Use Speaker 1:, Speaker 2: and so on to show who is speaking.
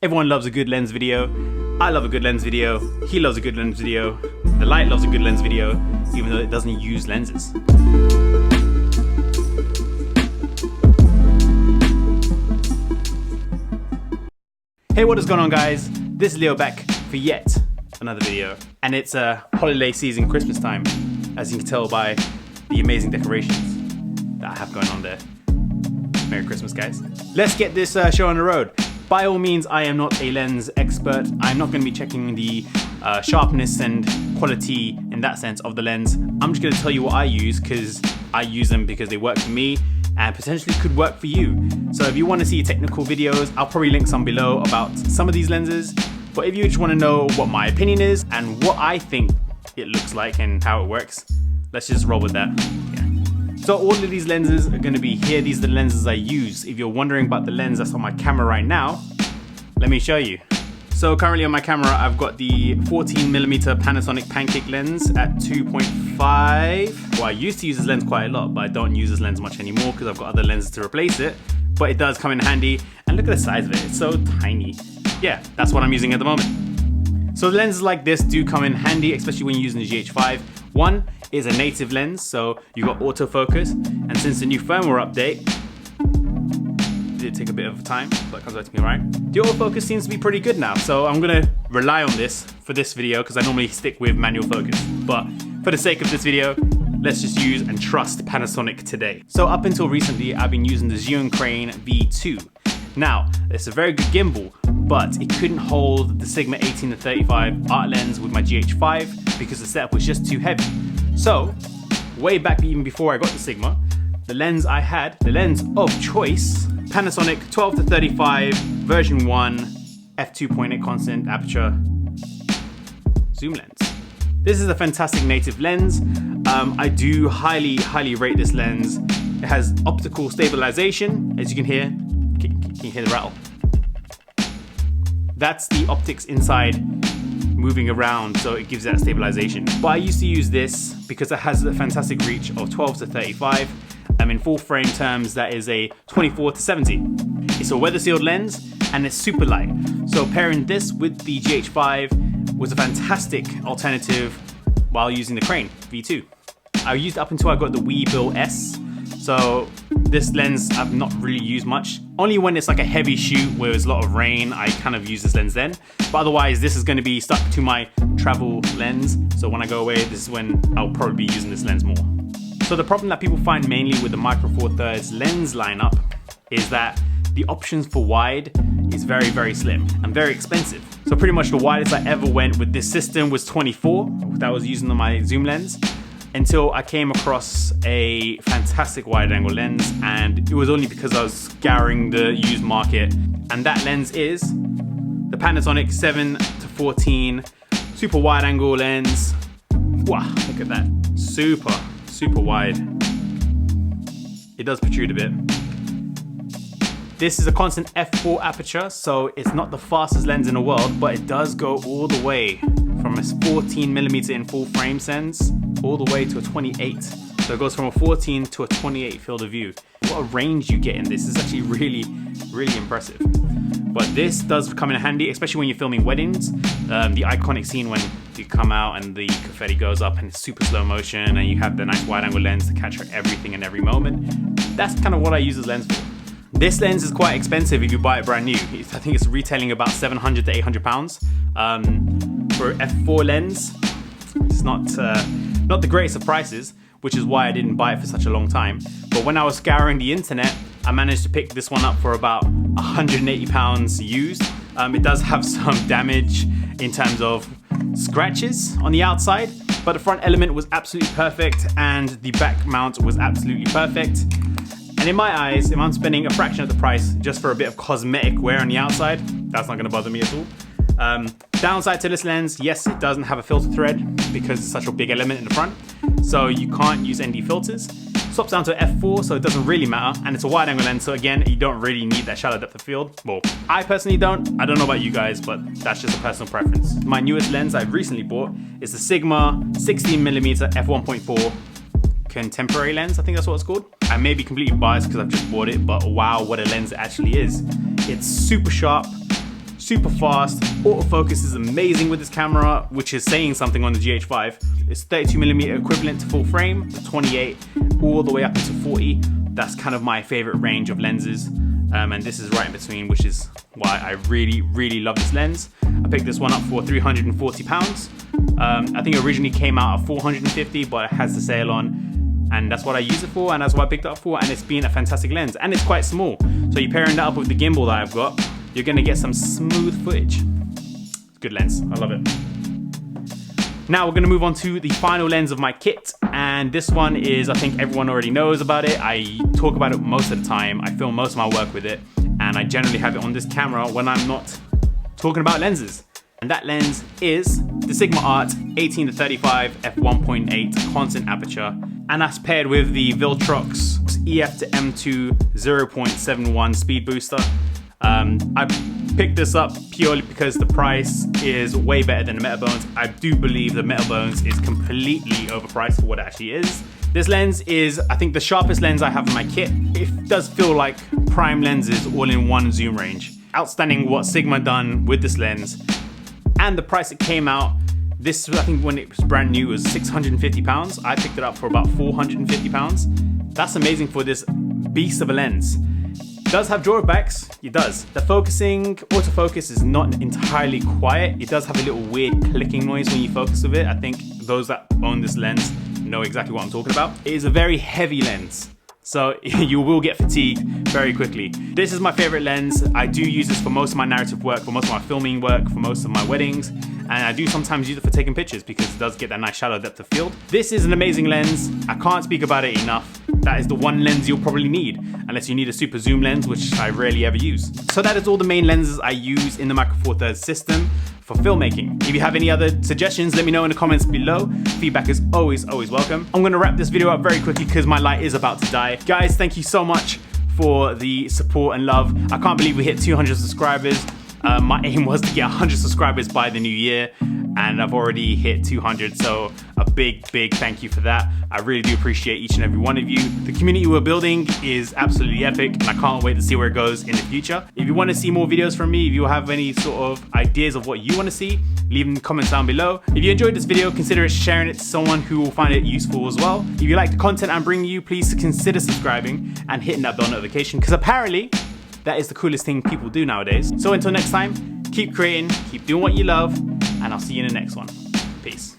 Speaker 1: Everyone loves a good lens video. I love a good lens video. He loves a good lens video. The light loves a good lens video, even though it doesn't use lenses. Hey, what is going on, guys? This is Leo back for yet another video. And it's a holiday season, Christmas time, as you can tell by the amazing decorations that I have going on there. Merry Christmas, guys. Let's get this show on the road. By all means, I am not a lens expert. I'm not going to be checking the sharpness and quality in that sense of the lens. I'm just going to tell you what I use because I use them because they work for me and potentially could work for you. So if you want to see technical videos, I'll probably link some below about some of these lenses. But if you just want to know what my opinion is and what I think it looks like and how it works, let's just roll with that. So all of these lenses are going to be here. These are the lenses I use. If you're wondering about the lens that's on my camera right now, let me show you. So currently on my camera, I've got the 14mm Panasonic pancake lens at 2.5. Well, I used to use this lens quite a lot, but I don't use this lens much anymore because I've got other lenses to replace it. But it does come in handy. And look at the size of it. It's so tiny. Yeah, that's what I'm using at the moment. So lenses like this do come in handy, especially when you're using the GH5. One is a native lens, so you got autofocus, and since the new firmware update, it did take a bit of time, but it comes back to me right. The autofocus seems to be pretty good now, so I'm gonna rely on this for this video because I normally stick with manual focus. But for the sake of this video, let's just use and trust Panasonic today. So up until recently, I've been using the Zhiyun Crane V2. Now, it's a very good gimbal, but it couldn't hold the Sigma 18-35 art lens with my GH5 because the setup was just too heavy. So, way back even before I got the Sigma, the lens I had, the lens of choice, Panasonic 12-35 version 1 F2.8 constant aperture zoom lens. This is a fantastic native lens. I do highly rate this lens. It has optical stabilization, as you can hear. Can you hear the rattle? That's the optics inside moving around, so it gives that stabilization. But I used to use this because it has a fantastic reach of 12-35. In full frame terms, that is a 24-70. It's a weather sealed lens and it's super light. So pairing this with the GH5 was a fantastic alternative while using the Crane V2. I used it up until I got the WEEBILL-S. So this lens I've not really used much. Only when it's like a heavy shoot where there's a lot of rain, I kind of use this lens then. But otherwise, this is going to be stuck to my travel lens. So when I go away, this is when I'll probably be using this lens more. So the problem that people find mainly with the Micro Four Thirds lens lineup is that the options for wide is very slim and very expensive. So pretty much the widest I ever went with this system was 24, that I was using on my zoom lens, until I came across a fantastic wide angle lens, and it was only because I was scouring the used market, and that lens is the Panasonic 7-14 super wide angle lens. Wow, look at that, super wide. It does protrude a bit. This is a constant f4 aperture, so it's not the fastest lens in the world, but it does go all the way from a 14mm in full frame sense all the way to a 28. So it goes from a 14 to a 28 field of view. What a range you get in this is actually really impressive. But this does come in handy, especially when you're filming weddings. The iconic scene when you come out and the confetti goes up and it's super slow motion and you have the nice wide angle lens to capture everything and every moment. That's kind of what I use this lens for. This lens is quite expensive if you buy it brand new. I think it's retailing about 700 to 800 pounds. For f4 lens, it's not the greatest of prices, which is why I didn't buy it for such a long time. But when I was scouring the internet, I managed to pick this one up for about 180 pounds used. It does have some damage in terms of scratches on the outside, but the front element was absolutely perfect and the back mount was absolutely perfect. And in my eyes, if I'm spending a fraction of the price just for a bit of cosmetic wear on the outside, that's not gonna bother me at all. Downside to this lens, yes, it doesn't have a filter thread because it's such a big element in the front. So you can't use ND filters. Swaps down to f4, so it doesn't really matter. And it's a wide angle lens, so again, you don't really need that shallow depth of field. Well, I personally don't. I don't know about you guys, but that's just a personal preference. My newest lens I've recently bought is the Sigma 16mm F1.8 contemporary lens, I think that's what it's called. I may be completely biased because I've just bought it, but wow, what a lens it actually is. It's super sharp, super fast. Autofocus is amazing with this camera, which is saying something on the GH5. It's 32mm equivalent to full frame, to 28, all the way up into 40. That's kind of my favorite range of lenses. And this is right in between, which is why I really love this lens. I picked this one up for £340. I think it originally came out at 450, but it has the sale on, and that's what I use it for, and that's what I picked it up for, and it's been a fantastic lens, and it's quite small. So you're pairing that up with the gimbal that I've got, you're gonna get some smooth footage. Good lens, I love it. Now we're gonna move on to the final lens of my kit, and this one is, I think everyone already knows about it. I talk about it most of the time. I film most of my work with it, and I generally have it on this camera when I'm not talking about lenses. And that lens is the Sigma Art 18-35 F1.8 constant aperture, and that's paired with the VILTROX EF to M2 0.71 speed booster. I picked this up purely because the price is way better than the Metabones. I do believe the Metabones is completely overpriced for what it actually is. This lens is, I think, the sharpest lens I have in my kit. It does feel like prime lenses all in one zoom range. Outstanding what Sigma done with this lens. And the price it came out, this, I think when it was brand new, was £650. I picked it up for about £450. That's amazing for this beast of a lens. It does have drawbacks, it does. The focusing, autofocus is not entirely quiet. It does have a little weird clicking noise when you focus with it. I think those that own this lens know exactly what I'm talking about. It is a very heavy lens, so you will get fatigued very quickly. This is my favorite lens. I do use this for most of my narrative work, for most of my filming work, for most of my weddings, and I do sometimes use it for taking pictures because it does get that nice shallow depth of field. This is an amazing lens. I can't speak about it enough. That is the one lens you'll probably need, unless you need a super zoom lens, which I rarely ever use. So that is all the main lenses I use in the Micro Four Thirds system for filmmaking. If you have any other suggestions, let me know in the comments below. Feedback is always welcome. I'm gonna wrap this video up very quickly because my light is about to die. Guys, thank you so much for the support and love. I can't believe we hit 200 subscribers. My aim was to get 100 subscribers by the new year, and I've already hit 200, so a big thank you for that. I really do appreciate each and every one of you. The community we're building is absolutely epic, and I can't wait to see where it goes in the future. If you want to see more videos from me, if you have any sort of ideas of what you want to see, leave them in the comments down below. If you enjoyed this video, consider sharing it to someone who will find it useful as well. If you like the content I'm bringing you, please consider subscribing and hitting that bell notification, because apparently that is the coolest thing people do nowadays. So until next time, keep creating, keep doing what you love, and I'll see you in the next one. Peace.